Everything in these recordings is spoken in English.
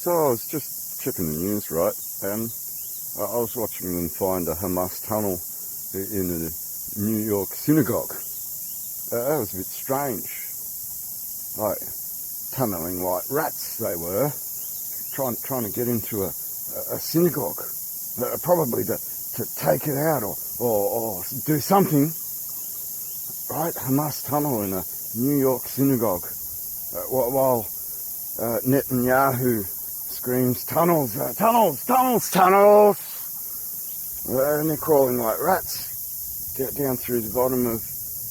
So I was just checking the news, right, and I was watching them find a Hamas tunnel in a New York synagogue. That was a bit strange. Like, tunnelling like rats they were, trying to get into a synagogue, probably to take it out or do something. Right, Hamas tunnel in a New York synagogue, while Netanyahu screams, tunnels, tunnels, tunnels, tunnels, and they're crawling like rats down through the bottom of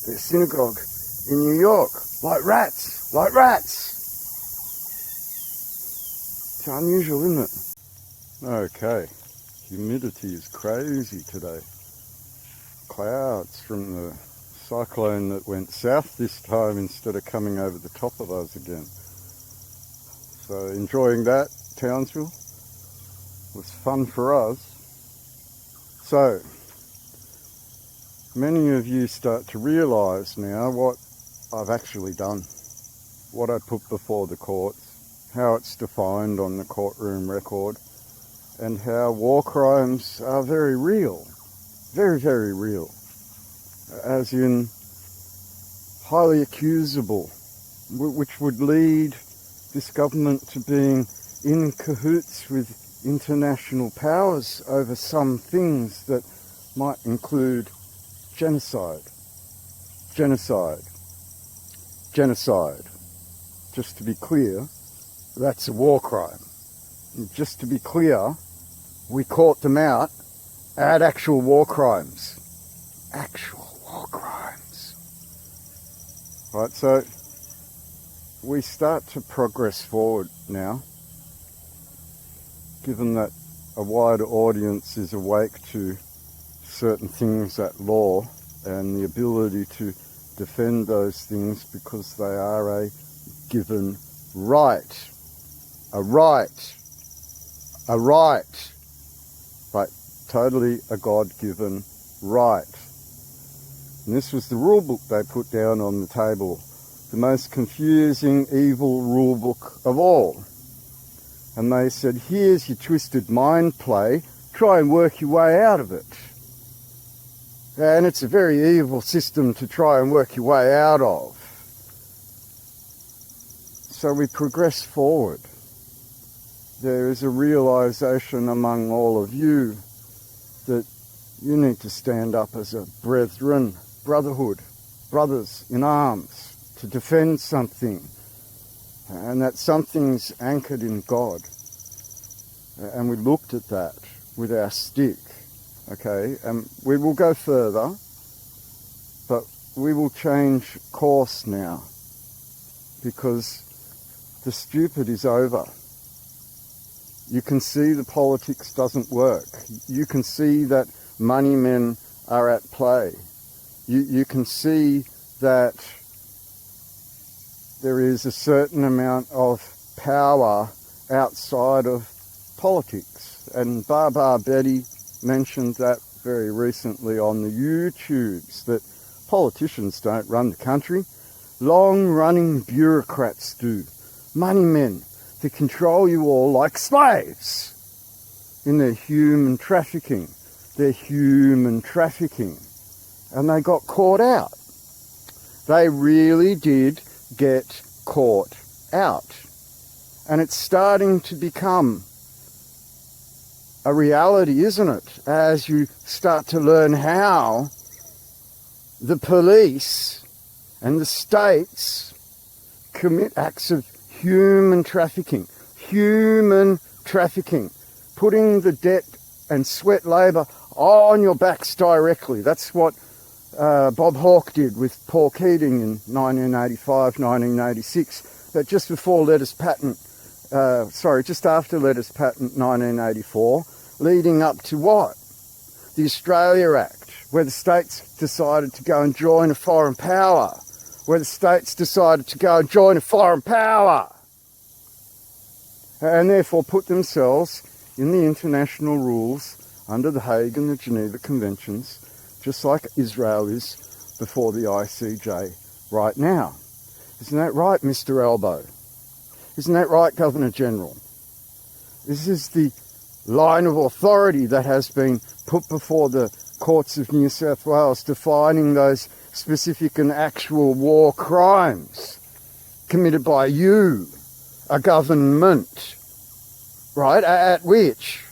their synagogue in New York, like rats, like rats. It's unusual, isn't it? Okay, humidity is crazy today. Clouds from the cyclone that went south this time instead of coming over the top of us again. So enjoying that, Townsville. It was fun for us. So, many of you start to realise now what I've actually done, what I put before the courts, how it's defined on the courtroom record, and how war crimes are very real, very, very real, as in highly accusable, which would lead this government to being in cahoots with international powers over some things that might include genocide. Genocide. Genocide. Just to be clear, that's a war crime. And just to be clear, we caught them out at actual war crimes. Actual war crimes. Right, so we start to progress forward now, given that a wider audience is awake to certain things at law and the ability to defend those things because they are a given right. A right. A right. Like, totally a God-given right. And this was the rule book they put down on the table. The most confusing, evil rule book of all. And they said, here's your twisted mind play, try and work your way out of it. And it's a very evil system to try and work your way out of. So we progress forward. There is a realisation among all of you that you need to stand up as a brethren, brotherhood, brothers in arms, to defend something, and that something's anchored in God. And we looked at that with our stick, okay, and we will go further, but we will change course now, because the stupid is over. You can see the politics doesn't work. You can see that money men are at play. You can see that there is a certain amount of power outside of politics. And Baba Betty mentioned that very recently on the YouTubes, that politicians don't run the country. Long-running bureaucrats do. Money men to control you all like slaves in their human trafficking. Their human trafficking. And they got caught out. They really did get caught out. And it's starting to become a reality, isn't it? As you start to learn how the police and the states commit acts of human trafficking, putting the debt and sweat labour on your backs directly. That's what Bob Hawke did with Paul Keating in 1985, 1986, but just before Lettuce Patent, just after Lettuce Patent 1984, leading up to what? The Australia Act, where the states decided to go and join a foreign power, and therefore put themselves in the international rules under the Hague and the Geneva Conventions, just like Israel is before the ICJ right now. Isn't that right, Mr. Elbow? Isn't that right, Governor General? This is the line of authority that has been put before the courts of New South Wales, defining those specific and actual war crimes committed by you, a government, right, at which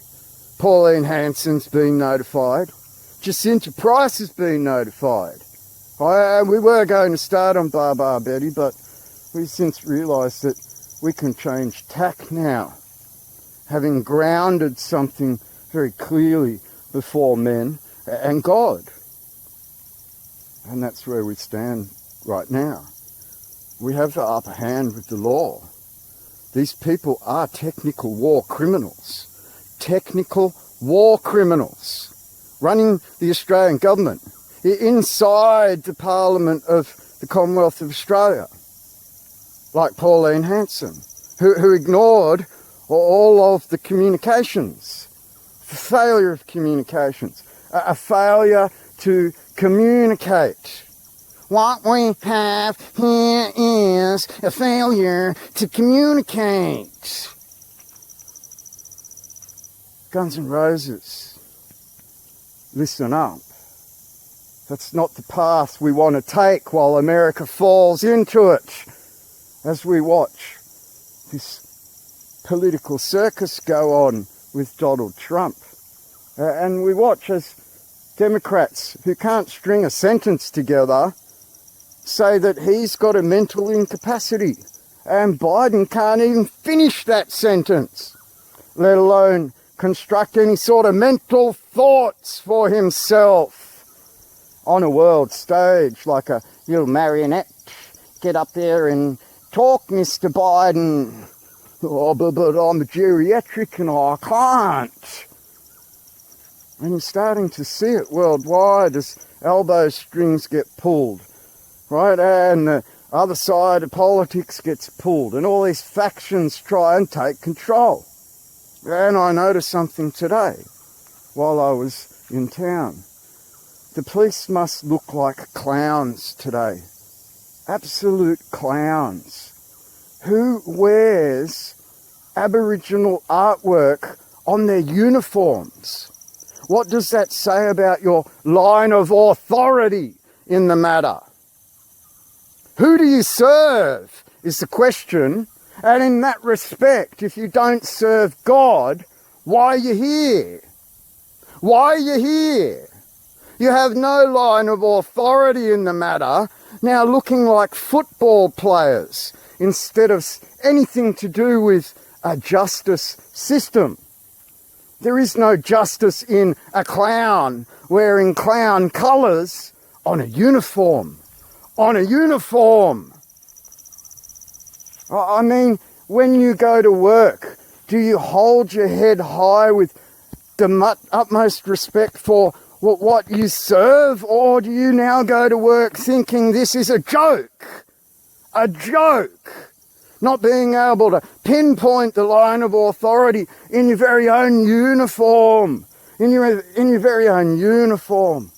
Pauline Hanson's been notified, Jacinta Price has been notified. We were going to start on Baba Betty, but we've since realised that we can change tack now, having grounded something very clearly before men and God. And that's where we stand right now. We have the upper hand with the law. These people are technical war criminals. Technical war criminals running the Australian government inside the Parliament of the Commonwealth of Australia, like Pauline Hanson, who ignored all of the communications, the failure of communications, a failure to communicate. What we have here is a failure to communicate. Guns N' Roses, listen up. That's not the path we want to take while America falls into it. As we watch this political circus go on with Donald Trump. And we watch as Democrats who can't string a sentence together say that he's got a mental incapacity. And Biden can't even finish that sentence, let alone construct any sort of mental thoughts for himself on a world stage like a little marionette. Get up there and talk, Mr. Biden. Oh, but I'm a geriatric and I can't. And you're starting to see it worldwide as elbow strings get pulled, right? And the other side of politics gets pulled and all these factions try and take control. And I noticed something today while I was in town. The police must look like clowns today. Absolute clowns. Who wears Aboriginal artwork on their uniforms? What does that say about your line of authority in the matter? Who do you serve is the question. And in that respect, if you don't serve God, why are you here? Why are you here? You have no line of authority in the matter, now looking like football players instead of anything to do with a justice system. There is no justice in a clown wearing clown colours on a uniform. On a uniform. I mean, when you go to work, do you hold your head high with the utmost respect for what you serve, or do you now go to work thinking this is a joke? A joke! Not being able to pinpoint the line of authority in your very own uniform. In your very own uniform.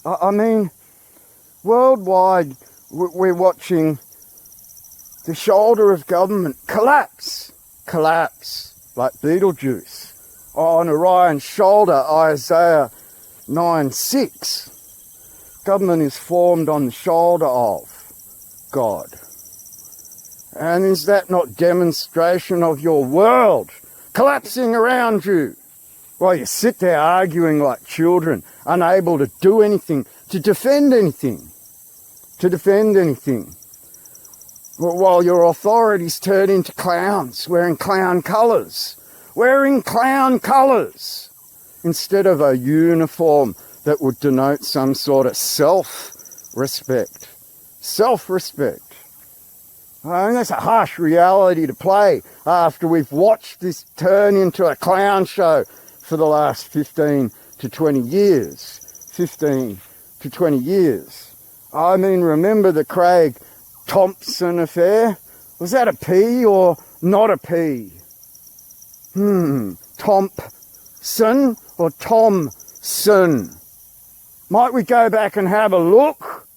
I mean, worldwide, we're watching the shoulder of government collapse, like Beetlejuice. On Orion's shoulder, Isaiah 9:6. Government is formed on the shoulder of God. And is that not demonstration of your world collapsing around you? While you sit there arguing like children, unable to do anything, to defend anything. While your authorities turn into clowns, wearing clown colours. Instead of a uniform that would denote some sort of self-respect. I mean, that's a harsh reality to play after we've watched this turn into a clown show for the last 15 to 20 years. I mean, remember the Craig Thompson affair? Was that a P or not a P? Thompson or Thomson? Might we go back and have a look?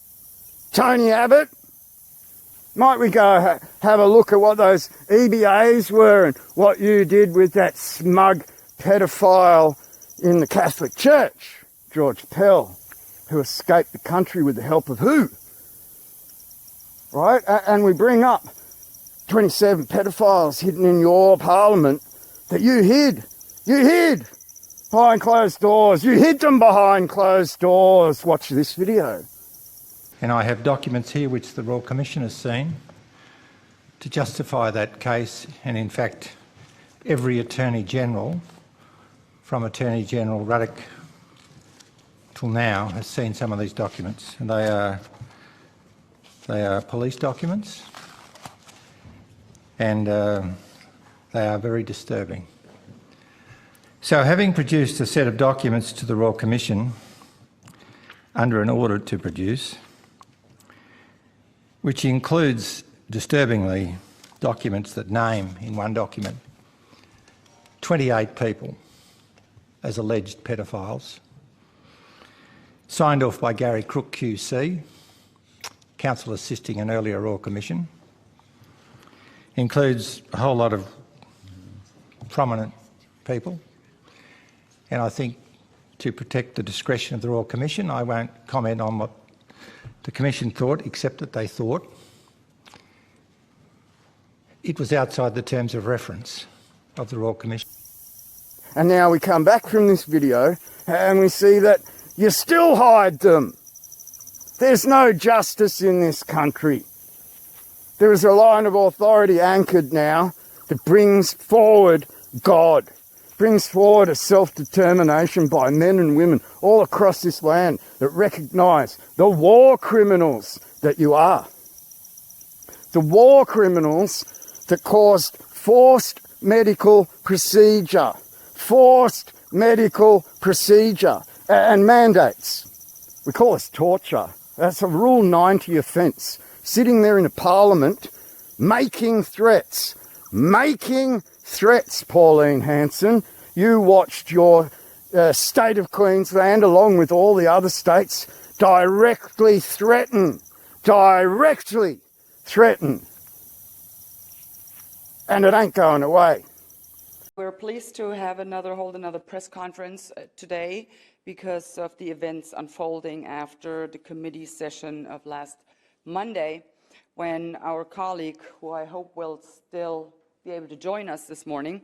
Tony Abbott? Might we go have a look at what those EBAs were and what you did with that smug pedophile in the Catholic Church, George Pell, who escaped the country with the help of who? Right? And we bring up 27 pedophiles hidden in your parliament that you hid. You hid behind closed doors. You hid them behind closed doors. Watch this video. And I have documents here which the Royal Commission has seen to justify that case, and in fact every Attorney General, from Attorney General Ruddock till now, has seen some of these documents, and they are police documents, and they are very disturbing. So, having produced a set of documents to the Royal Commission under an order to produce, which includes, disturbingly, documents that name in one document 28 people as alleged pedophiles, signed off by Gary Crook QC, counsel assisting an earlier Royal Commission, includes a whole lot of prominent people, and I think to protect the discretion of the Royal Commission, I won't comment on what the Commission thought, except that they thought it was outside the terms of reference of the Royal Commission. And now we come back from this video and we see that you still hide them. There's no justice in this country. There is a line of authority anchored now that brings forward God, brings forward a self-determination by men and women all across this land that recognise the war criminals that you are. The war criminals that caused forced medical procedure and mandates. We call this torture. That's a Rule 90 offence. Sitting there in a parliament making threats, Pauline Hanson. You watched your state of Queensland, along with all the other states, directly threaten. And it ain't going away. We're pleased to hold another press conference today because of the events unfolding after the committee session of last Monday, when our colleague, who I hope will still be able to join us this morning,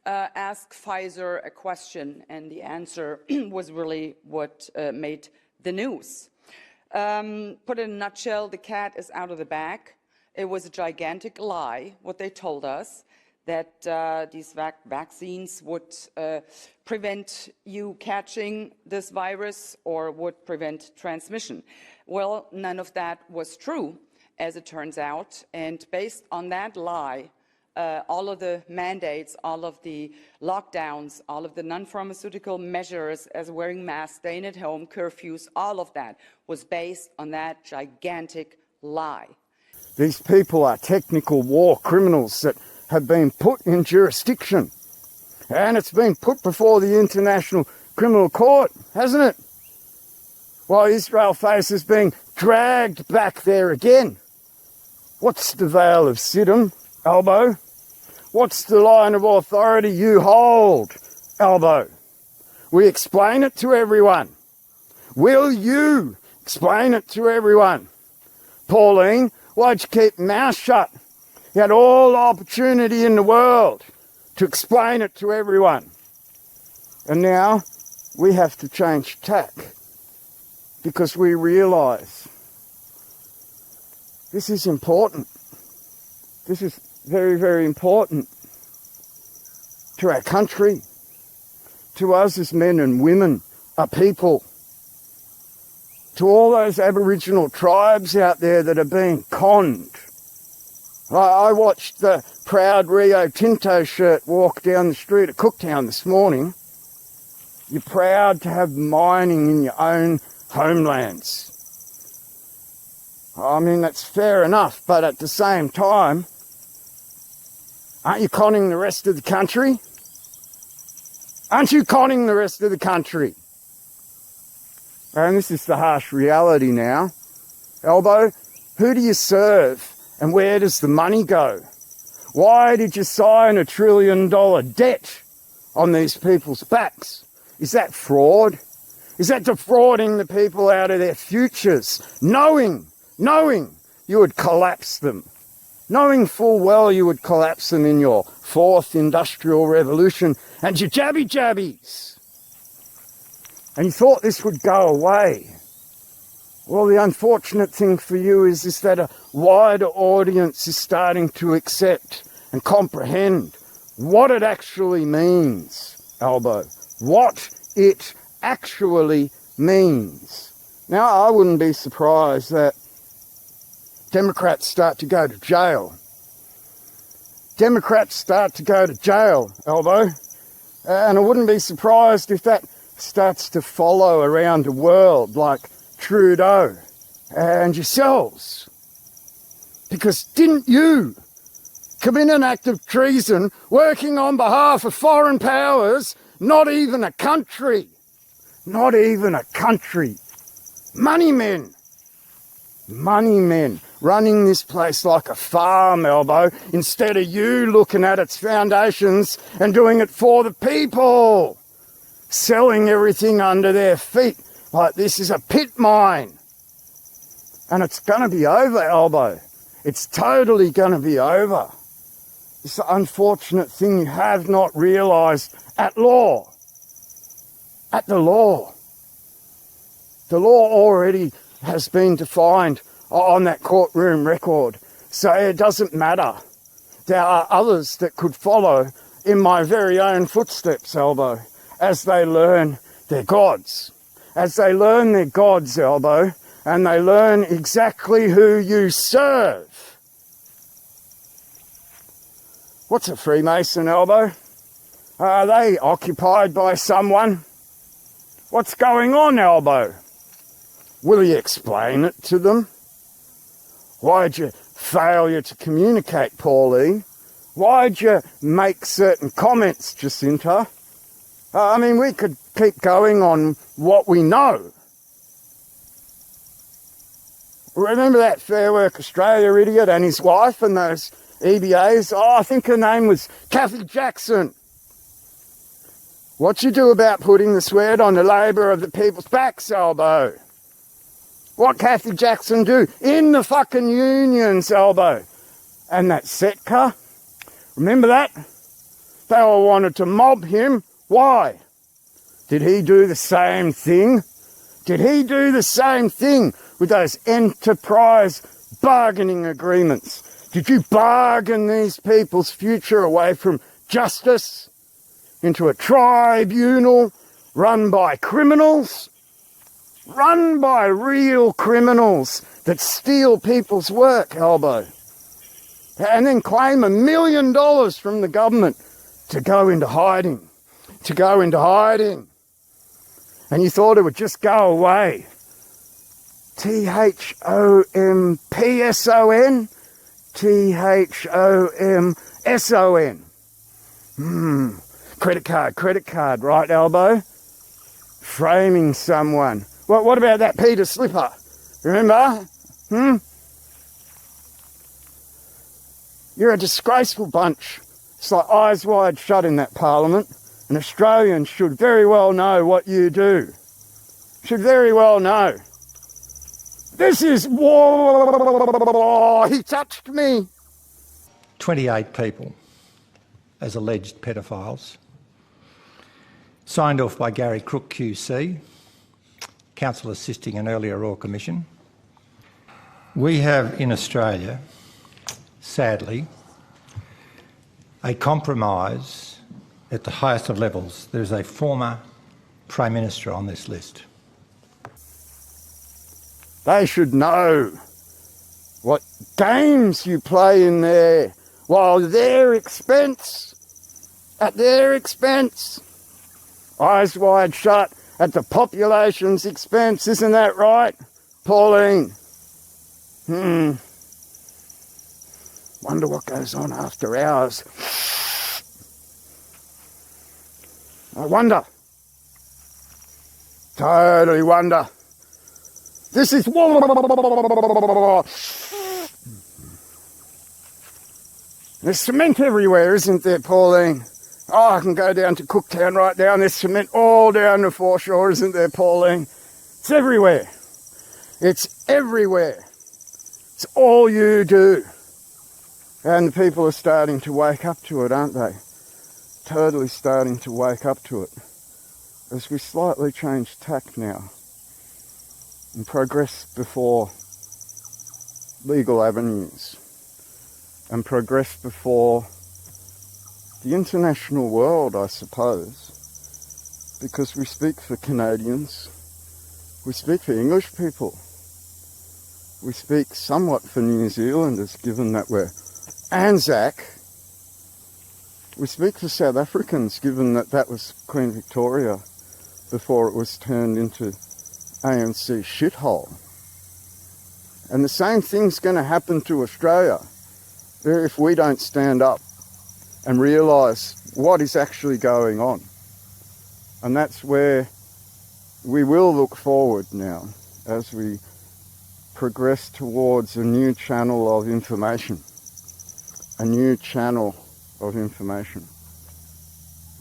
asked Pfizer a question, and the answer was really what made the news. Put in a nutshell, the cat is out of the bag. It was a gigantic lie, what they told us, that these vaccines would prevent you catching this virus or would prevent transmission. Well, none of that was true, as it turns out, and based on that lie, all of the mandates, all of the lockdowns, all of the non-pharmaceutical measures as wearing masks, staying at home, curfews, all of that was based on that gigantic lie. These people are technical war criminals that have been put in jurisdiction. And it's been put before the International Criminal Court, hasn't it? While Israel faces being dragged back there again. What's the veil of Siddim, Albo? What's the line of authority you hold, Albo? We explain it to everyone. Will you explain it to everyone? Pauline, why'd you keep your mouth shut? You had all the opportunity in the world to explain it to everyone. And now we have to change tack because we realise this is important. This is very, very important to our country, to us as men and women, a people, to all those Aboriginal tribes out there that are being conned. I watched the proud Rio Tinto shirt walk down the street at Cooktown this morning. You're proud to have mining in your own homelands. I mean, that's fair enough, but at the same time, aren't you conning the rest of the country? Aren't you conning the rest of the country? And this is the harsh reality now. Albo, who do you serve And where does the money go? Why did you sign $1 trillion debt on these people's backs? Is that fraud? Is that defrauding the people out of their futures, knowing you would collapse them, knowing full well you would collapse them in your fourth industrial revolution and your jabbies? And you thought this would go away. Well, the unfortunate thing for you is that a wider audience is starting to accept and comprehend what it actually means, Albo. What it actually means. Now, I wouldn't be surprised that Democrats start to go to jail. Democrats start to go to jail, Albo. And I wouldn't be surprised if that starts to follow around the world like Trudeau and yourselves. Because didn't you commit an act of treason working on behalf of foreign powers, not even a country? Not even a country. Money men running this place like a farm, Albo, instead of you looking at its foundations and doing it for the people. Selling everything under their feet like this is a pit mine. And it's going to be over, Albo. It's totally going to be over. It's an unfortunate thing you have not realised at law. At the law. The law already has been defined on that courtroom record. So it doesn't matter. There are others that could follow in my very own footsteps, Albo, as they learn their gods. As they learn their gods, Albo, and they learn exactly who you serve. What's a Freemason, Albo? Are they occupied by someone? What's going on, Albo? Will you explain it to them? Why'd you failure to communicate, Pauline? Why'd you make certain comments, Jacinta? I mean, we could keep going on what we know. Remember that Fair Work Australia idiot and his wife and those EBAs? Oh, I think her name was Kathy Jackson. What you do about putting the sweat on the labour of the people's backs, Albo? What Kathy Jackson do? In the fucking unions, Albo. And that Setka, remember that? They all wanted to mob him. Why? Did he do the same thing? Did he do the same thing with those enterprise bargaining agreements? Did you bargain these people's future away from justice into a tribunal run by criminals? Run by real criminals that steal people's work, Albo, and then claim $1 million from the government to go into hiding. To go into hiding. And you thought it would just go away. THOMPSON? THOMSON. Credit card, right, Albo? Framing someone. What about that Peter Slipper? Remember? You're a disgraceful bunch. It's like eyes wide shut in that parliament. And Australians should very well know what you do. Should very well know. This is war. He touched me. 28 people as alleged pedophiles, signed off by Gary Crook QC, counsel assisting an earlier Royal Commission. We have in Australia, sadly, a compromise at the highest of levels. There's a former Prime Minister on this list. They should know what games you play in there while at their expense, eyes wide shut at the population's expense. Isn't that right, Pauline? Wonder what goes on after hours. I wonder. Totally wonder. This is war. There's cement everywhere, isn't there, Pauline? Oh, I can go down to Cooktown right now and there's cement all down the foreshore, isn't there, Pauline? It's everywhere. It's everywhere. It's all you do. And the people are starting to wake up to it, aren't they? Totally starting to wake up to it. As we slightly change tack now and progress before legal avenues and progress before the international world, I suppose, because we speak for Canadians, we speak for English people, we speak somewhat for New Zealanders, given that we're Anzac, we speak for South Africans, given that that was Queen Victoria before it was turned into ANC shithole. And the same thing's going to happen to Australia if we don't stand up and realise what is actually going on. And that's where we will look forward now as we progress towards a new channel of information. A new channel of information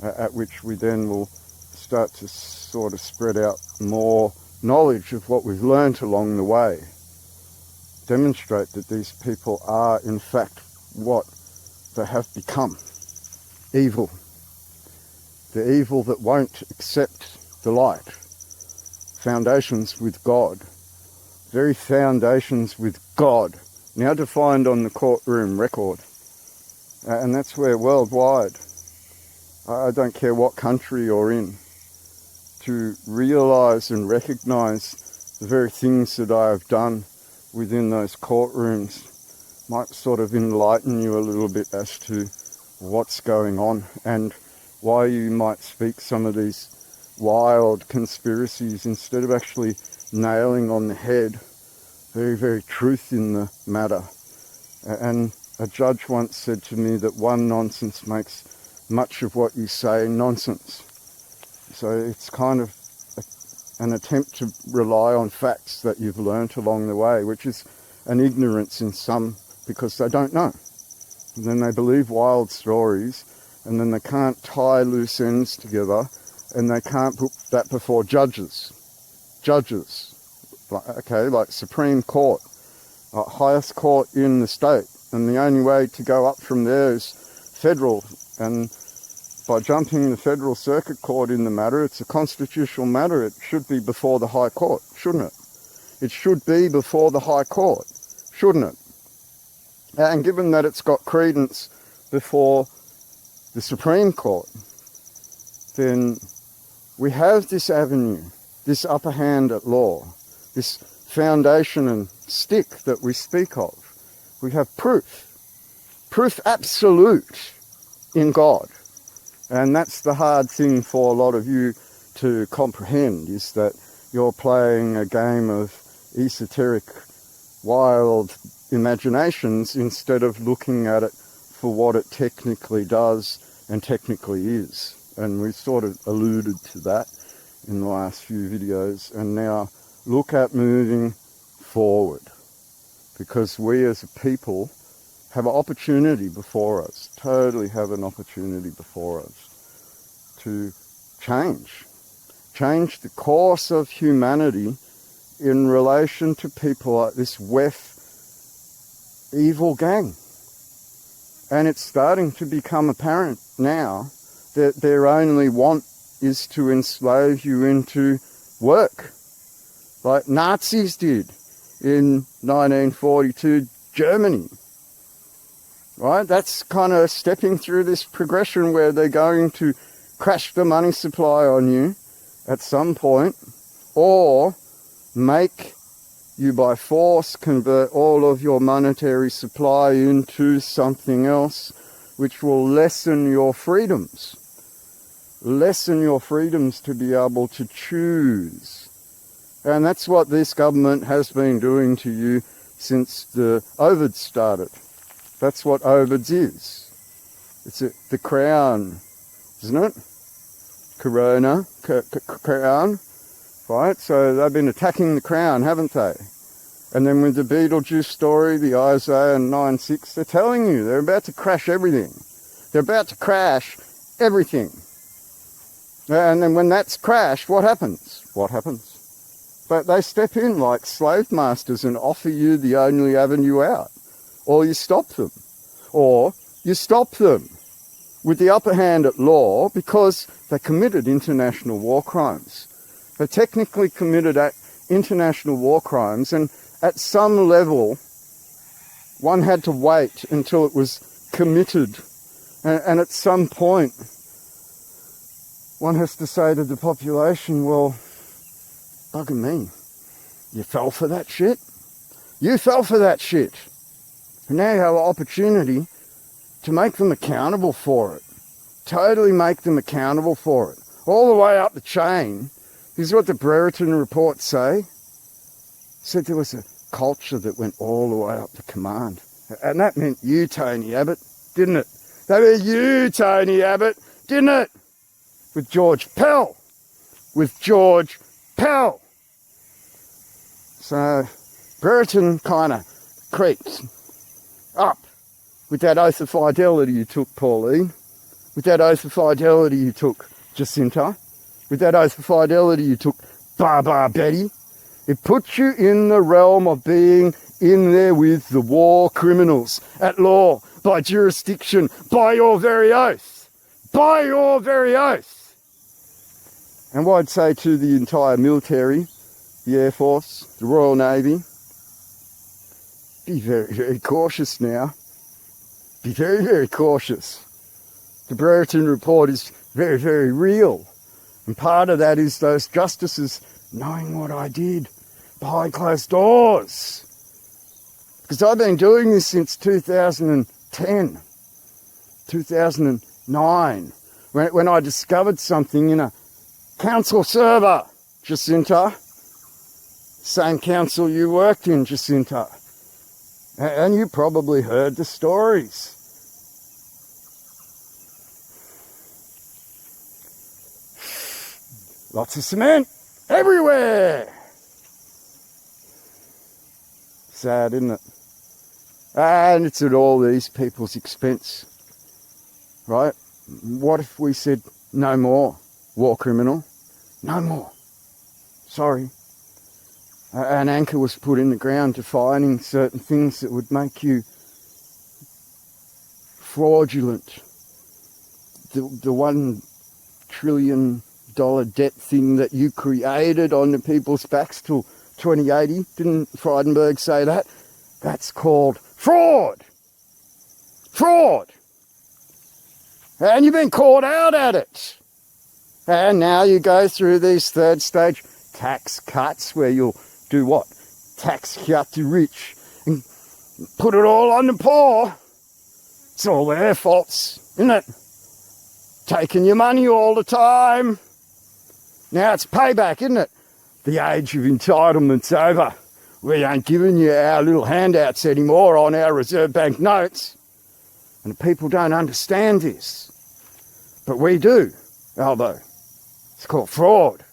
at which we then will start to sort of spread out more knowledge of what we've learnt along the way. Demonstrate that these people are in fact what they have become. Evil. The evil that won't accept the light. Foundations with God. Very foundations with God. Now defined on the courtroom record. And that's where worldwide, I don't care what country you're in, to realise and recognise the very things that I have done within those courtrooms might sort of enlighten you a little bit as to what's going on and why you might speak some of these wild conspiracies instead of actually nailing on the head very, very truth in the matter. And a judge once said to me that one nonsense makes much of what you say nonsense. So it's kind of an attempt to rely on facts that you've learnt along the way, which is an ignorance in some because they don't know. And then they believe wild stories and then they can't tie loose ends together and they can't put that before judges. Judges, like Supreme Court, highest court in the state. And the only way to go up from there is federal. And by jumping the Federal Circuit Court in the matter, it's a constitutional matter. It should be before the High Court, shouldn't it? It should be before the High Court, shouldn't it? And given that it's got credence before the Supreme Court, then we have this avenue, this upper hand at law, this foundation and stick that we speak of. We have proof absolute in God. And that's the hard thing for a lot of you to comprehend, is that you're playing a game of esoteric, wild imaginations instead of looking at it for what it technically does and technically is. And we sort of alluded to that in the last few videos. And now look at moving forward, because we as a people have an opportunity before us, totally have an opportunity before us to change the course of humanity in relation to people like this WEF evil gang. And it's starting to become apparent now that their only want is to enslave you into work, like Nazis did in 1942 Germany. Right? That's kind of stepping through this progression where they're going to crash the money supply on you at some point, or make you by force convert all of your monetary supply into something else which will lessen your freedoms. Lessen your freedoms to be able to choose. And that's what this government has been doing to you since the OVID started. That's what OVIDs is. It's the crown, isn't it? Corona, crown, right? So they've been attacking the crown, haven't they? And then with the Beetlejuice story, the Isaiah 9:6, they're telling you they're about to crash everything. They're about to crash everything. And then when that's crashed, what happens? What happens? But they step in like slave masters and offer you the only avenue out. Or you stop them. Or you stop them with the upper hand at law because they committed international war crimes. They technically committed international war crimes, and at some level, one had to wait until it was committed. And at some point, one has to say to the population, well, bugger me, you fell for that shit. You fell for that shit. And now you have an opportunity to make them accountable for it. Totally make them accountable for it. All the way up the chain. This is what the Brereton reports say. Said there was a culture that went all the way up to command. And that meant you, Tony Abbott, didn't it? That meant you, Tony Abbott, didn't it? With George Pell. With George Pell. So Brereton kind of creeps up with that oath of fidelity you took, Pauline. With that oath of fidelity you took, Jacinta. With that oath of fidelity you took, Baba Betty. It puts you in the realm of being in there with the war criminals at law, by jurisdiction, by your very oath. By your very oath. And what I'd say to the entire military, the Air Force, the Royal Navy, be very, very cautious now. Be very, very cautious. The Brereton report is very, very real. And part of that is those justices knowing what I did behind closed doors. Because I've been doing this since 2010, 2009, when I discovered something in a council server, Jacinta. Same council you worked in, Jacinta. And you probably heard the stories. Lots of cement everywhere. Sad, isn't it? And it's at all these people's expense, right? What if we said no more, war criminal? No more. Sorry. An anchor was put in the ground defining certain things that would make you fraudulent. The $1 trillion debt thing that you created on the people's backs till 2080, didn't Frydenberg say that? That's called fraud. Fraud. And you've been caught out at it. And now you go through these third stage tax cuts where you'll do what? Tax cut the rich and put it all on the poor. It's all their faults, isn't it? Taking your money all the time. Now it's payback, isn't it? The age of entitlement's over. We ain't giving you our little handouts anymore on our Reserve Bank notes. And the people don't understand this. But we do, Albo. It's called fraud.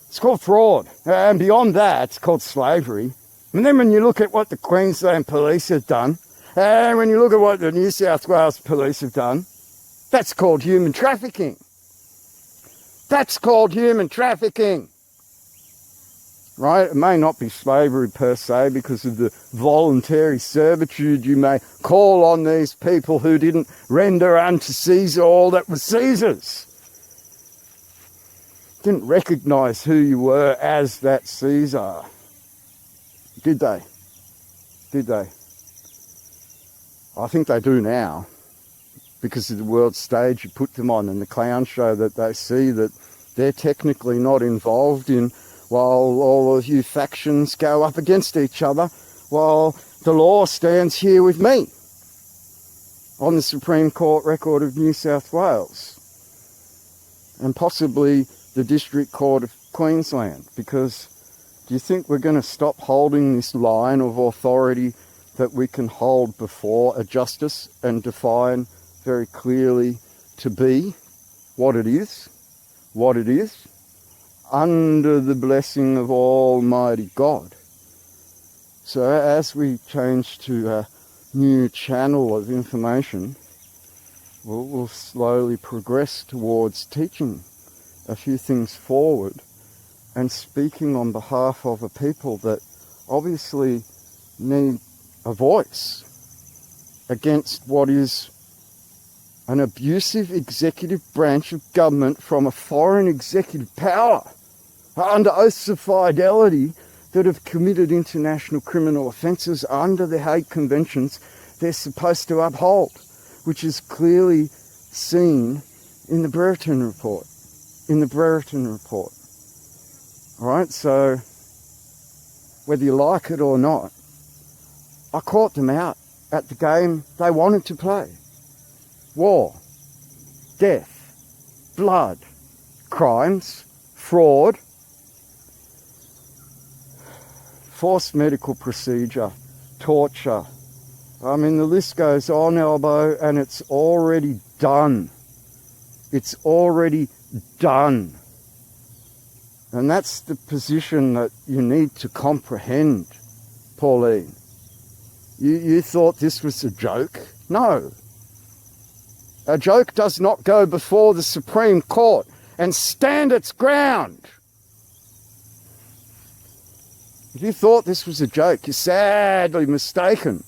It's called fraud. And beyond that, it's called slavery. And then when you look at what the Queensland police have done, and when you look at what the New South Wales police have done, that's called human trafficking. That's called human trafficking. Right? It may not be slavery per se because of the voluntary servitude you may call on these people who didn't render unto Caesar all that was Caesar's. Didn't recognise who you were as that Caesar. Did they? Did they? I think they do now because of the world stage you put them on and the clown show that they see that they're technically not involved in, while all of you factions go up against each other, while the law stands here with me on the Supreme Court record of New South Wales and possibly the District Court of Queensland. Because do you think we're going to stop holding this line of authority that we can hold before a justice and define very clearly to be what it is? What it is? Under the blessing of Almighty God. So as we change to a new channel of information, we'll slowly progress towards teaching a few things forward and speaking on behalf of a people that obviously need a voice against what is an abusive executive branch of government from a foreign executive power under oaths of fidelity that have committed international criminal offences under the Hague Conventions they're supposed to uphold, which is clearly seen in the Brereton Report. All right, so whether you like it or not, I caught them out at the game they wanted to play. War, death, blood, crimes, fraud, forced medical procedure, torture. I mean, the list goes on, Elbow, and it's already done. It's already done. And that's the position that you need to comprehend, Pauline. You thought this was a joke? No. A joke does not go before the Supreme Court and stand its ground. If you thought this was a joke, you're sadly mistaken.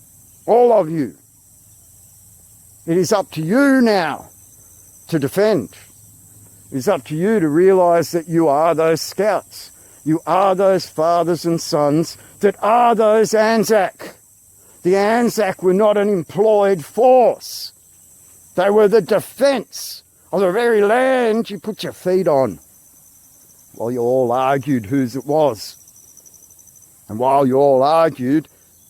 All of you. It is up to you now to defend. It is up to you to realise that you are those scouts. You are those fathers and sons that are those Anzac. The Anzac were not an employed force. They were the defence of the very land you put your feet on. While you all argued whose it was. And while you all argued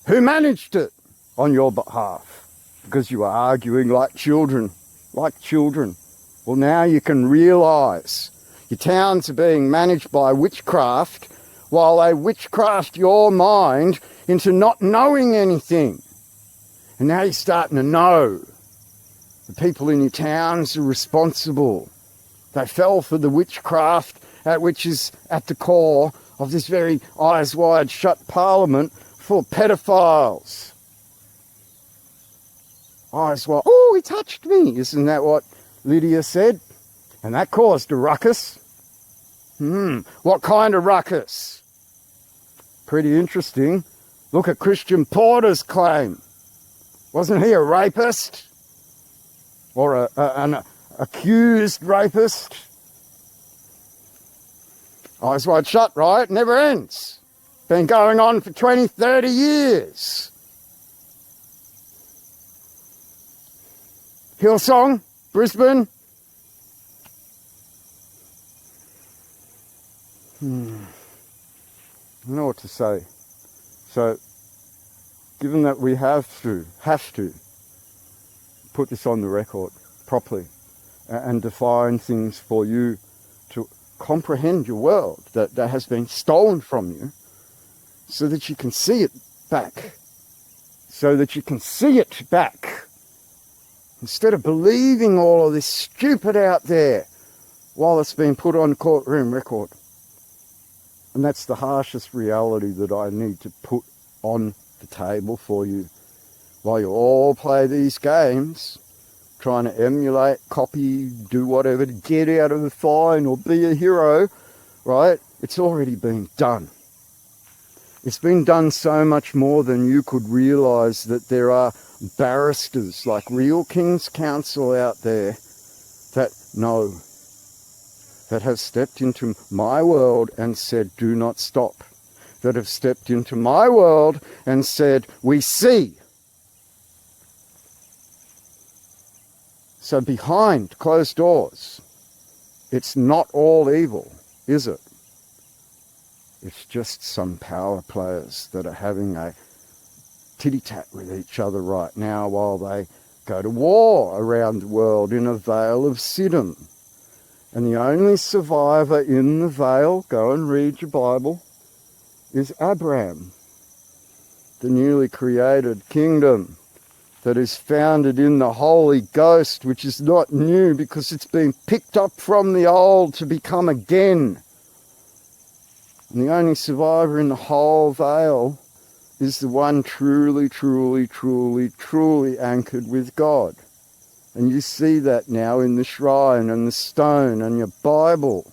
who managed it on your behalf. Because you were arguing like children. Well, now you can realise your towns are being managed by witchcraft while they witchcraft your mind into not knowing anything. And now you're starting to know. The people in your towns are responsible. They fell for the witchcraft which is at the core of this very eyes wide shut parliament full of pedophiles. Eyes wide, oh, he touched me. Isn't that what Lydia said? And that caused a ruckus. What kind of ruckus? Pretty interesting. Look at Christian Porter's claim. Wasn't he a rapist? Or an accused rapist? Eyes wide shut, right? Never ends. Been going on for 20, 30 years. Hillsong, Brisbane. I don't know what to say. So, given that we have to put this on the record properly and define things for you to comprehend your world that has been stolen from you so that you can see it back. Instead of believing all of this stupid out there while it's been put on courtroom record. And that's the harshest reality that I need to put on the table for you. While you all play these games, trying to emulate, copy, do whatever to get out of the fine or be a hero, right? It's already been done. It's been done so much more than you could realise that there are barristers like real King's Counsel out there that know, that have stepped into my world and said, do not stop. That have stepped into my world and said, we see. So behind closed doors, it's not all evil, is it? It's just some power players that are having a titty-tat with each other right now while they go to war around the world in a Vale of Siddim. And the only survivor in the Vale, go and read your Bible, is Abraham, the newly created kingdom that is founded in the Holy Ghost, which is not new because it's been picked up from the old to become again. And the only survivor in the whole Vale is the one truly, truly, truly, truly anchored with God. And you see that now in the shrine and the stone and your Bible.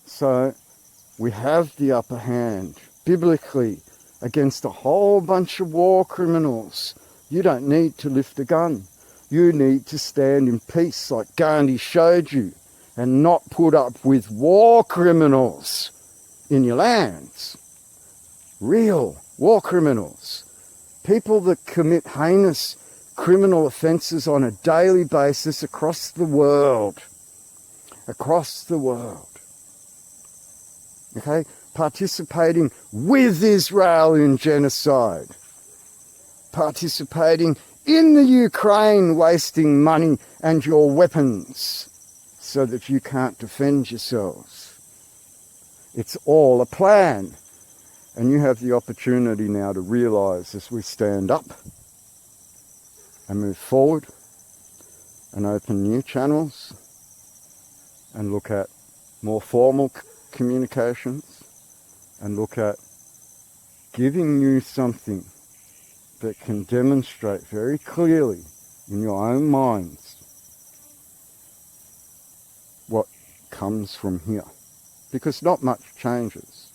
So we have the upper hand, biblically, against a whole bunch of war criminals. You don't need to lift a gun. You need to stand in peace like Gandhi showed you, and not put up with war criminals in your lands. Real war criminals. People that commit heinous criminal offences on a daily basis across the world. Across the world. Okay? Participating with Israel in genocide. Participating in the Ukraine, wasting money and your weapons so that you can't defend yourselves. It's all a plan. And you have the opportunity now to realise as we stand up and move forward and open new channels and look at more formal communications and look at giving you something that can demonstrate very clearly in your own minds what comes from here. Because not much changes.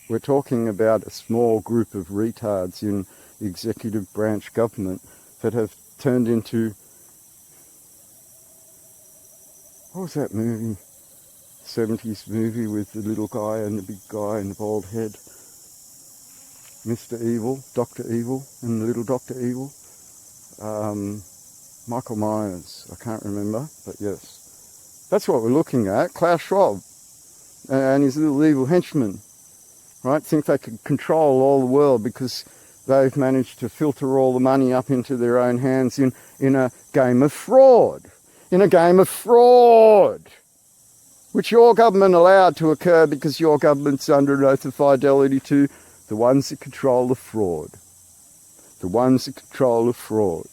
We're talking about a small group of retards in the executive branch government that have turned into, what was that movie? 70s movie with the little guy and the big guy and the bald head. Mr. Evil, Dr. Evil and the little Dr. Evil. Michael Myers, I can't remember, but yes. That's what we're looking at. Klaus Schwab and his little evil henchmen, right, think they can control all the world because they've managed to filter all the money up into their own hands in a game of fraud. In a game of fraud, which your government allowed to occur because your government's under an oath of fidelity to the ones that control the fraud. The ones that control the fraud.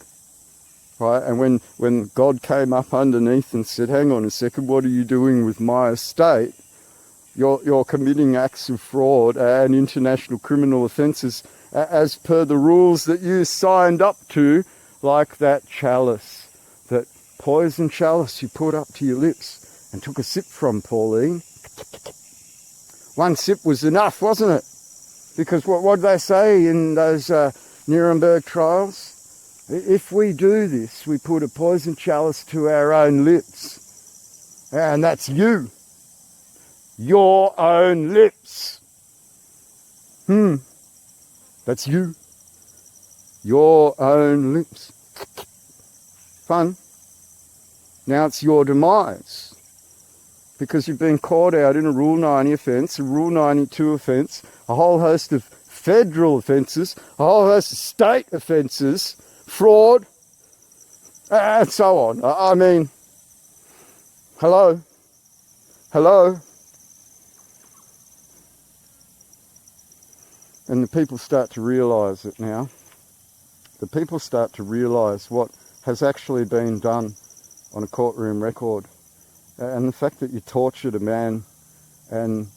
Right? And when God came up underneath and said, hang on a second, what are you doing with my estate? You're committing acts of fraud and international criminal offences as per the rules that you signed up to, like that chalice, that poison chalice you put up to your lips and took a sip from, Pauline. One sip was enough, wasn't it? Because what did they say in those Nuremberg trials? If we do this, we put a poison chalice to our own lips. And that's you. Your own lips. That's you. Your own lips. Fun. Now it's your demise. Because you've been caught out in a Rule 90 offence, a Rule 92 offence, a whole host of federal offences, a whole host of state offences, fraud, and so on. I mean, hello? Hello? And the people start to realise it now. The people start to realise what has actually been done on a courtroom record. And the fact that you tortured a man and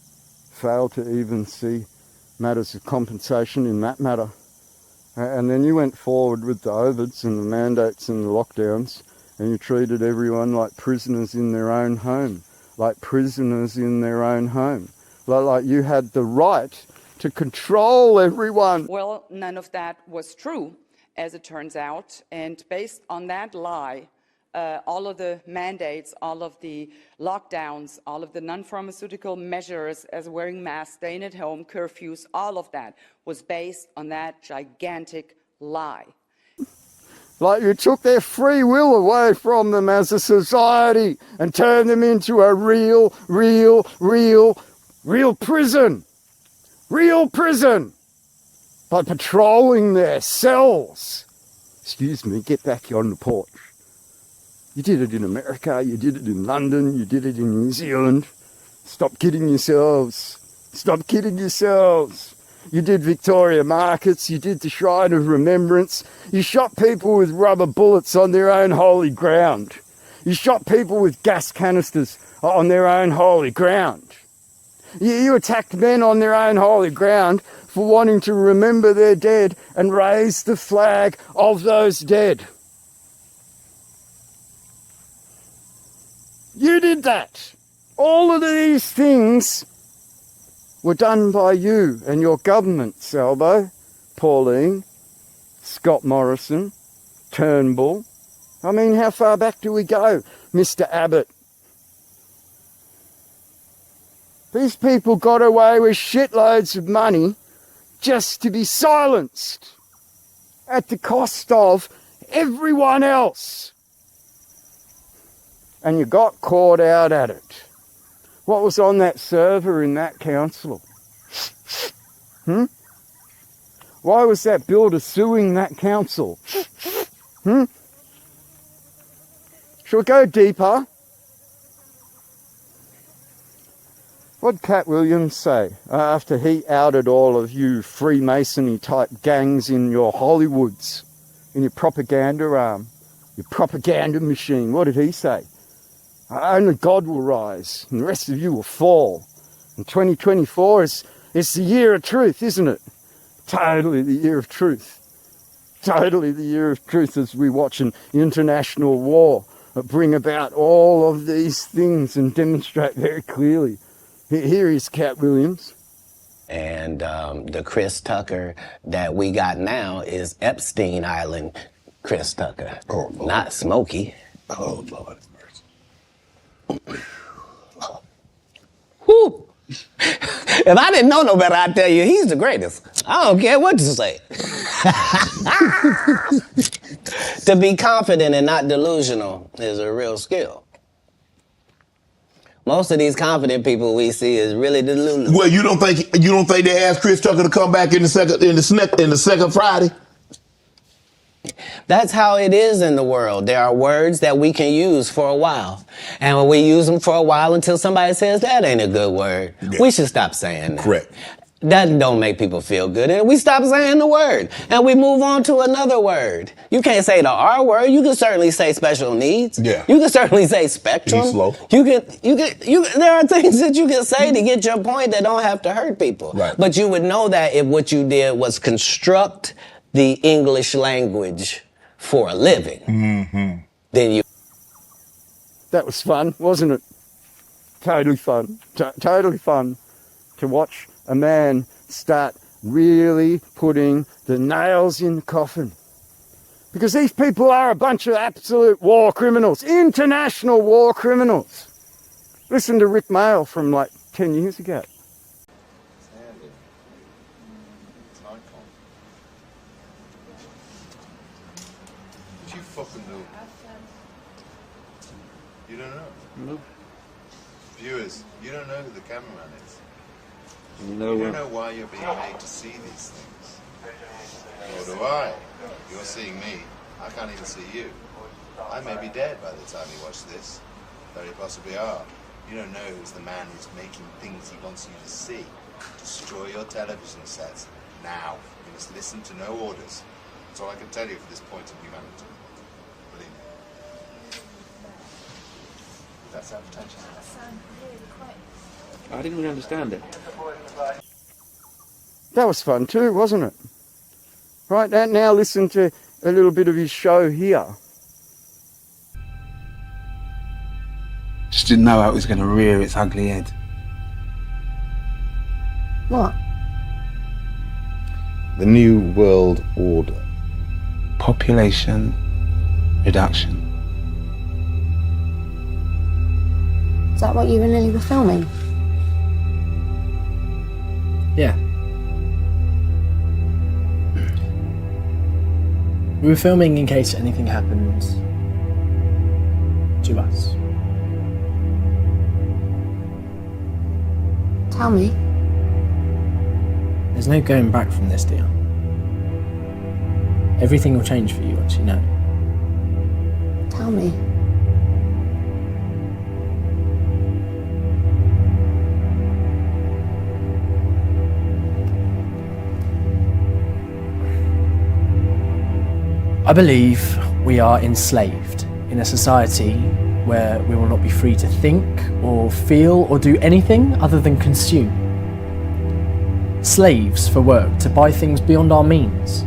failed to even see matters of compensation in that matter. And then you went forward with the OVIDs and the mandates and the lockdowns, and you treated everyone like prisoners in their own home. Like prisoners in their own home. Like you had the right to control everyone. Well, none of that was true, as it turns out. And based on that lie, all of the mandates, all of the lockdowns, all of the non-pharmaceutical measures as wearing masks, staying at home, curfews, all of that was based on that gigantic lie. Like you took their free will away from them as a society and turned them into a real prison. Real prison. By patrolling their cells. Excuse me, get back on the porch. You did it in America, you did it in London, you did it in New Zealand. Stop kidding yourselves. Stop kidding yourselves. You did Victoria Markets, you did the Shrine of Remembrance. You shot people with rubber bullets on their own holy ground. You shot people with gas canisters on their own holy ground. You attacked men on their own holy ground for wanting to remember their dead and raise the flag of those dead. You did that. All of these things were done by you and your government, Salvo, Pauline, Scott Morrison, Turnbull. I mean, how far back do we go, Mr. Abbott? These people got away with shitloads of money just to be silenced at the cost of everyone else. And you got caught out at it. What was on that server in that council? Why was that builder suing that council? Shall we go deeper? What did Cat Williams say after he outed all of you Freemasonry type gangs in your Hollywoods, in your propaganda arm, your propaganda machine? What did he say? Only God will rise and the rest of you will fall. And 2024 is the year of truth, isn't it? Totally the year of truth. Totally the year of truth as we watch an international war bring about all of these things and demonstrate very clearly. Here is Cat Williams. And the Chris Tucker that we got now is Epstein Island Chris Tucker. Oh, Lord. Not Smokey. Oh, Lord. Whew. If I didn't know no better, I'd tell you he's the greatest. I don't care what you say. To be confident and not delusional is a real skill. Most of these confident people we see is really delusional. Well, you don't think they asked Chris Tucker to come back in the second Friday? That's how it is in the world. There are words that we can use for a while. And when we use them for a while until somebody says that ain't a good word, we should stop saying that. Correct. That don't make people feel good. And we stop saying the word. And we move on to another word. You can't say the R word. You can certainly say special needs. Yeah. You can certainly say spectrum. Be slow. There are things that you can say to get your point that don't have to hurt people. Right. But you would know that if what you did was construct the English language for a living, then you... That was fun, wasn't it? Totally fun. Totally fun to watch a man start really putting the nails in the coffin. Because these people are a bunch of absolute war criminals, international war criminals. Listen to Rick Mail from like 10 years ago. You fucking know. You don't know? Nope. Viewers, you don't know who the cameraman is. No, You don't know why you're being made to see these things. Nor do I. You're seeing me. I can't even see you. I may be dead by the time you watch this. Very possibly are. You don't know who's the man who's making things he wants you to see. Destroy your television sets now. You must listen to no orders. That's all I can tell you for this point of humanity. Believe me. That's advertising. I didn't really understand it. That was fun too, wasn't it? Right, now listen to a little bit of his show here. Just didn't know how it was going to rear its ugly head. What? The New World Order. Population reduction. Is that what you and Lily were filming? Yeah. We were filming in case anything happened to us. Tell me. There's no going back from this, dear. Everything will change for you once you know. Tell me. I believe we are enslaved in a society where we will not be free to think or feel or do anything other than consume. Slaves for work to buy things beyond our means.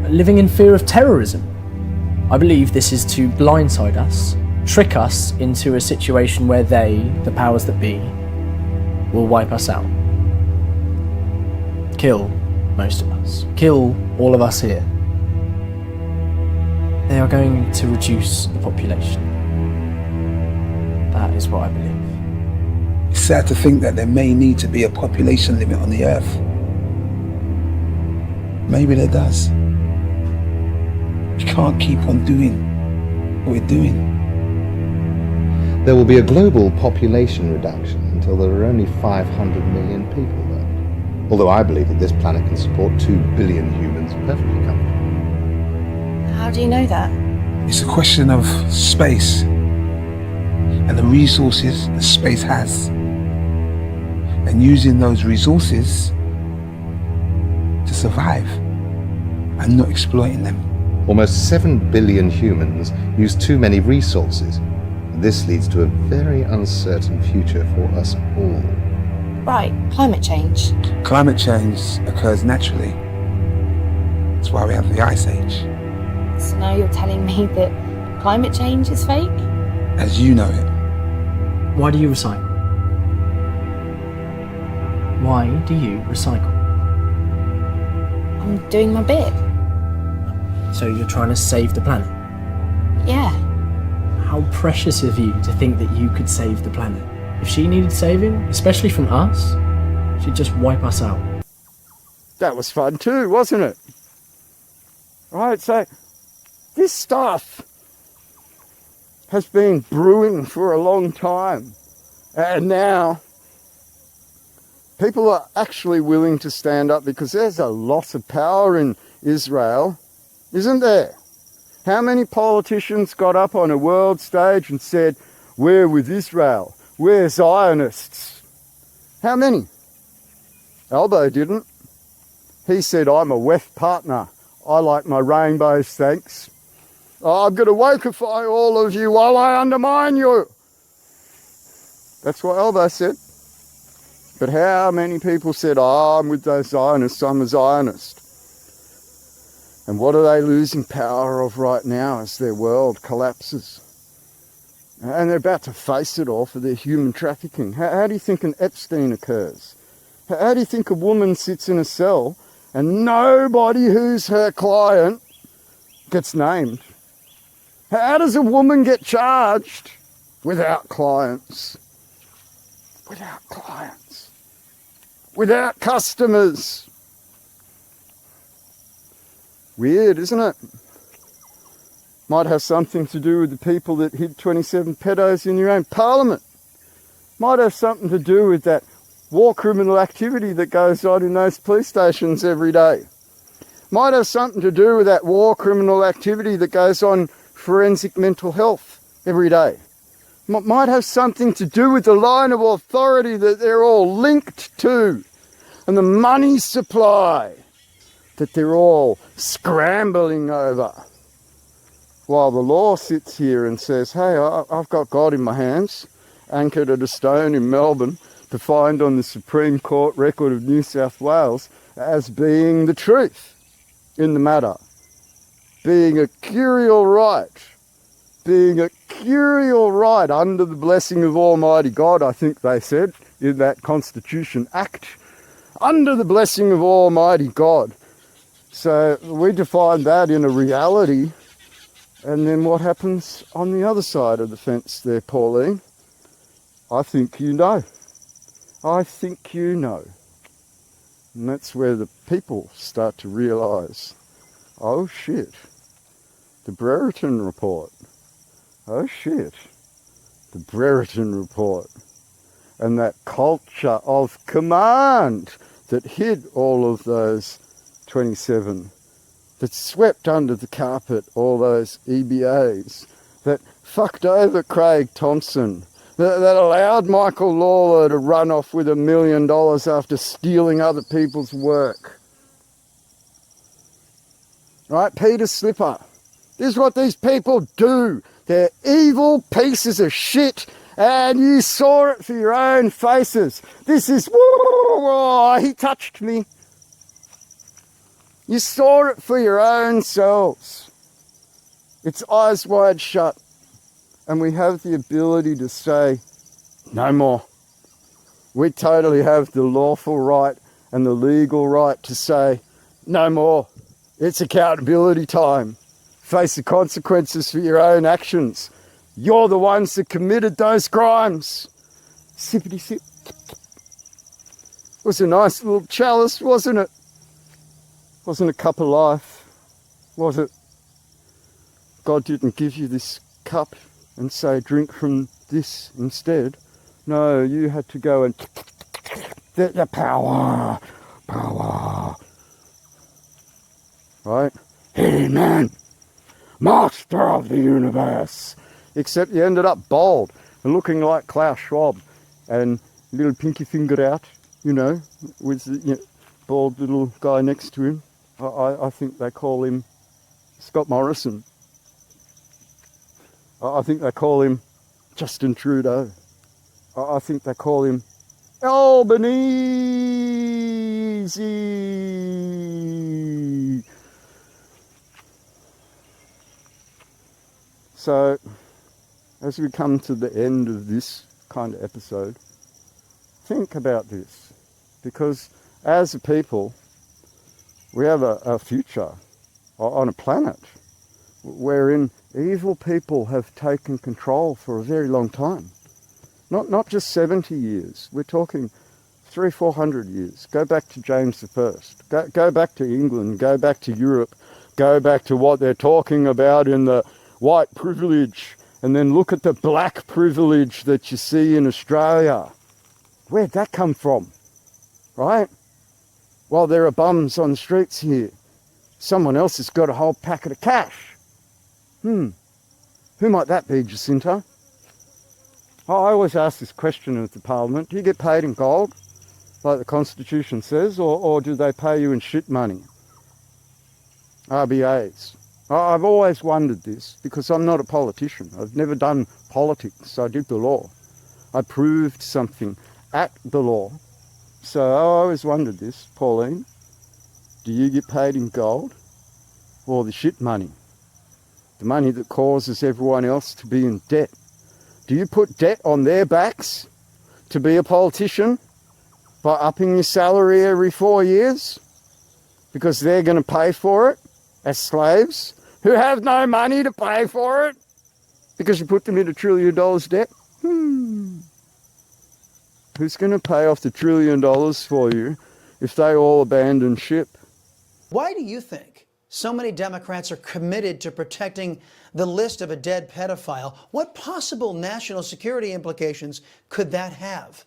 Living in fear of terrorism. I believe this is to blindside us, trick us into a situation where they, the powers that be, will wipe us out. Kill most of us. Kill all of us here. They are going to reduce the population. That is what I believe. It's sad to think that there may need to be a population limit on the earth. Maybe there does. We can't keep on doing what we're doing. There will be a global population reduction until there are only 500 million people there. Although I believe that this planet can support 2 billion humans perfectly comfortably. How do you know that? It's a question of space and the resources that space has, and using those resources to survive and not exploiting them. Almost 7 billion humans use too many resources. This leads to a very uncertain future for us all. Right, climate change. Climate change occurs naturally. That's why we have the Ice Age. So now you're telling me that climate change is fake? As you know it. Why do you recycle? Why do you recycle? I'm doing my bit. So you're trying to save the planet? Yeah. How precious of you to think that you could save the planet. If she needed saving, especially from us, she'd just wipe us out. That was fun too, wasn't it? Right, so this stuff has been brewing for a long time. And now people are actually willing to stand up because there's a lot of power in Israel, isn't there? How many politicians got up on a world stage and said, we're with Israel, we're Zionists? How many? Albo didn't. He said, I'm a WEF partner. I like my rainbows, thanks. I'm going to wokeify all of you while I undermine you. That's what Albo said. But how many people said, I'm with those Zionists, I'm a Zionist? And what are they losing power of right now as their world collapses? And they're about to face it all for their human trafficking. How do you think an Epstein occurs? How do you think a woman sits in a cell and nobody who's her client gets named? How does a woman get charged without clients? Without clients. Without customers. Weird, isn't it? Might have something to do with the people that hid 27 pedos in your own parliament. Might have something to do with that war criminal activity that goes on in those police stations every day. Might have something to do with that war criminal activity that goes on forensic mental health every day. Might have something to do with the line of authority that they're all linked to and the money supply that they're all scrambling over. While the law sits here and says, hey, I've got God in my hands, anchored at a stone in Melbourne, defined on the Supreme Court record of New South Wales as being the truth in the matter, being a curial right, under the blessing of Almighty God, I think they said in that Constitution Act, under the blessing of Almighty God. So we define that in a reality, and then what happens on the other side of the fence there, Pauline? I think you know. I think you know. And that's where the people start to realise, oh shit, the Brereton Report. Oh shit, the Brereton Report. And that culture of command that hid all of those 27, that swept under the carpet all those EBAs, that fucked over Craig Thompson, that allowed Michael Lawler to run off with $1 million after stealing other people's work. Right, Peter Slipper. This is what these people do They're evil pieces of shit, and you saw it for your own faces. This is, he touched me. You saw it for your own selves. It's eyes wide shut, and we have the ability to say, no more. We totally have the lawful right and the legal right to say, no more. It's accountability time. Face the consequences for your own actions. You're the ones that committed those crimes. Sippity sip. It was a nice little chalice, wasn't it? Wasn't a cup of life, was it? God didn't give you this cup and say, drink from this instead. No, you had to go and the power. Right? Hey, man. Master of the universe. Except you ended up bald and looking like Klaus Schwab and little pinky finger out, you know, with the bald little guy next to him. I think they call him Scott Morrison. I think they call him Justin Trudeau. I think they call him Albanese. So, as we come to the end of this kind of episode, think about this. Because as a people, we have a future on a planet wherein evil people have taken control for a very long time. Not just 70 years, we're talking 300-400 years. Go back to James I. Go back to England, go back to Europe, go back to what they're talking about in the white privilege, and then look at the black privilege that you see in Australia. Where'd that come from? Right? Well, there are bums on the streets here. Someone else has got a whole packet of cash. Who might that be, Jacinta? I always ask this question of the Parliament. Do you get paid in gold, like the Constitution says, or do they pay you in shit money? RBAs. I've always wondered this, because I'm not a politician. I've never done politics. I did the law. I proved something at the law. So I always wondered this, Pauline. Do you get paid in gold or the shit money? The money that causes everyone else to be in debt. Do you put debt on their backs to be a politician by upping your salary every 4 years? Because they're going to pay for it as slaves who have no money to pay for it? Because you put them in $1 trillion debt? Who's going to pay off the $1 trillion for you if they all abandon ship? Why do you think so many Democrats are committed to protecting the list of a dead pedophile? What possible national security implications could that have?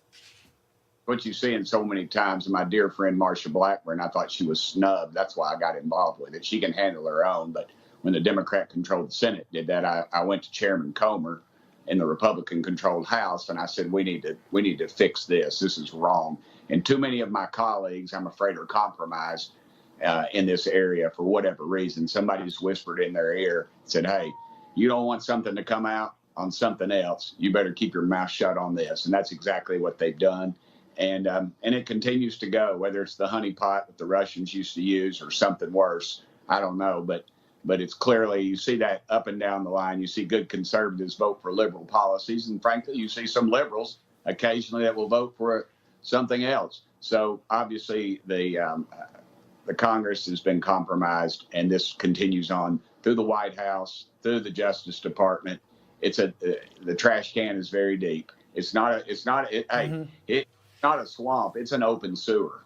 What you see in so many times, my dear friend Marsha Blackburn, I thought she was snubbed. That's why I got involved with it. She can handle her own, but when the Democrat-controlled Senate did that, I went to Chairman Comer in the Republican-controlled House, and I said, we need to fix this. This is wrong. And too many of my colleagues, I'm afraid, are compromised in this area for whatever reason. Somebody's whispered in their ear, said, hey, you don't want something to come out on something else. You better keep your mouth shut on this. And that's exactly what they've done. And it continues to go, whether it's the honeypot that the Russians used to use or something worse. I don't know. But it's clearly, you see that up and down the line. You see good conservatives vote for liberal policies. And frankly, you see some liberals occasionally that will vote for something else. So obviously the Congress has been compromised, and this continues on through the White House, through the Justice Department. The trash can is very deep. It's not a swamp. It's an open sewer.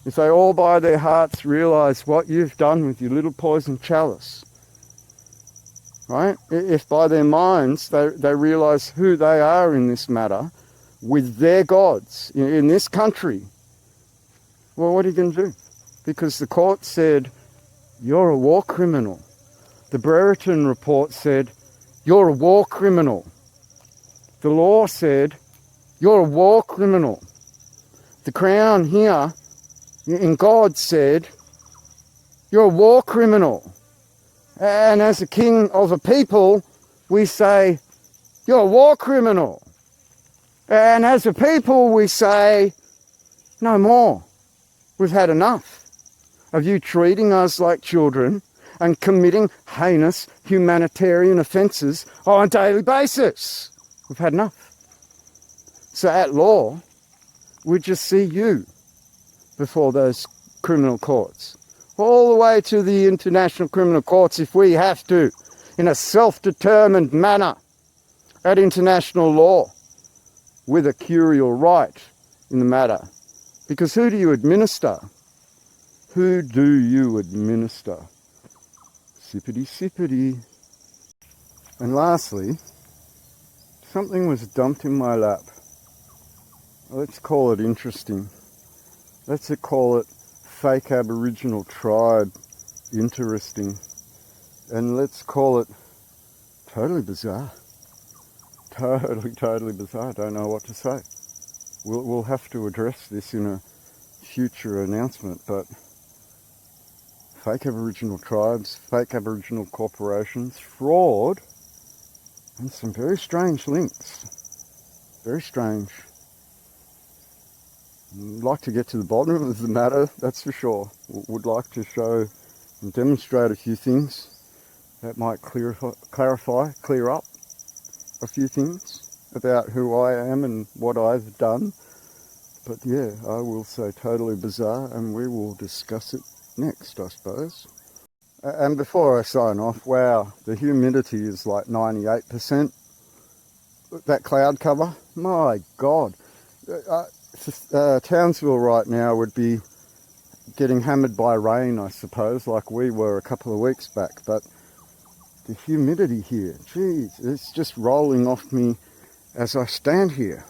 If they all by their hearts realise what you've done with your little poison chalice, right? If by their minds they realise who they are in this matter with their gods in this country, well, what are you going to do? Because the court said, you're a war criminal. The Brereton report said, you're a war criminal. The law said, you're a war criminal. The Crown here in God said, you're a war criminal. And as a king of a people, we say, you're a war criminal. And as a people, we say, no more. We've had enough of you treating us like children and committing heinous humanitarian offences on a daily basis. We've had enough. So at law, we just see you before those criminal courts, all the way to the international criminal courts if we have to, in a self-determined manner at international law, with a curial right in the matter. Because who do you administer? Who do you administer? Sippity sippity. And lastly, something was dumped in my lap. Let's call it interesting. Let's call it fake Aboriginal tribe interesting. And let's call it totally bizarre. Totally bizarre. I don't know what to say. We'll have to address this in a future announcement, but fake Aboriginal tribes, fake Aboriginal corporations, fraud, and some very strange links. Very strange. I'd like to get to the bottom of the matter, that's for sure. Would like to show and demonstrate a few things that might clear up a few things about who I am and what I've done. But yeah, I will say totally bizarre, and we will discuss it next, I suppose. And before I sign off, wow, the humidity is like 98%. That cloud cover, my God. Townsville right now would be getting hammered by rain, I suppose, like we were a couple of weeks back. But the humidity here, geez, it's just rolling off me as I stand here.